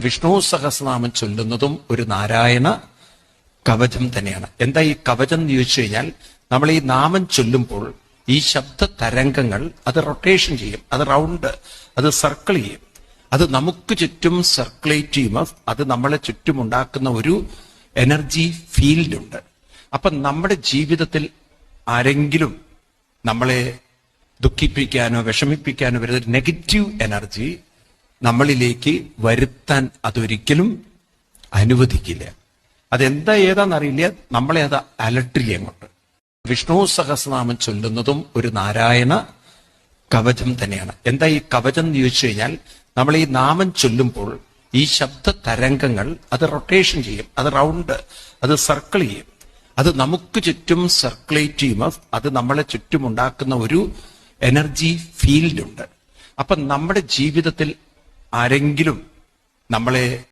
വിഷ്ണു സഹസ്രനാമം ചൊല്ലുന്നതും ഒരു നാരായണ കവചം തന്നെയാണ്. എന്താ ഈ കവചം എന്ന് ചോദിച്ചു കഴിഞ്ഞാൽ, നമ്മൾ ഈ നാമം ചൊല്ലുമ്പോൾ ഈ ശബ്ദ തരംഗങ്ങൾ അത് റൊട്ടേഷൻ ചെയ്യും, അത് റൗണ്ട്, അത് സർക്കിൾ ചെയ്യും, അത് നമുക്ക് ചുറ്റും സർക്കുലേറ്റ് ചെയ്യുമ്പോൾ അത് നമ്മളെ ചുറ്റും ഉണ്ടാക്കുന്ന ഒരു എനർജി ഫീൽഡ് ഉണ്ട്. അപ്പൊ നമ്മുടെ ജീവിതത്തിൽ ആരെങ്കിലും നമ്മളെ ദുഃഖിപ്പിക്കാനോ വിഷമിപ്പിക്കാനോ വരുന്ന നെഗറ്റീവ് എനർജി നമ്മളിലേക്ക് വരുത്താൻ അതൊരിക്കലും അനുവദിക്കില്ല. അതെന്താ ഏതാന്നറിയില്ല, നമ്മളെ അത് അലട്ടില്ല അങ്ങോട്ട്. വിഷ്ണു സഹസ്രനാമം ചൊല്ലുന്നതും ഒരു നാരായണ കവചം തന്നെയാണ്. എന്താ ഈ കവചം എന്ന് ചോദിച്ചു കഴിഞ്ഞാൽ, നമ്മൾ ഈ നാമം ചൊല്ലുമ്പോൾ ഈ ശബ്ദ തരംഗങ്ങൾ അത് റൊട്ടേഷൻ ചെയ്യും, അത് റൗണ്ട്, അത് സർക്കിൾ ചെയ്യും, അത് നമുക്ക് ചുറ്റും സർക്കുലേറ്റ് ചെയ്യുമ്പോൾ അത് നമ്മളെ ചുറ്റും ഉണ്ടാക്കുന്ന ഒരു എനർജി ഫീൽഡ് ഉണ്ട്. അപ്പൊ നമ്മുടെ ജീവിതത്തിൽ ആരെങ്കിലും നമ്മളെ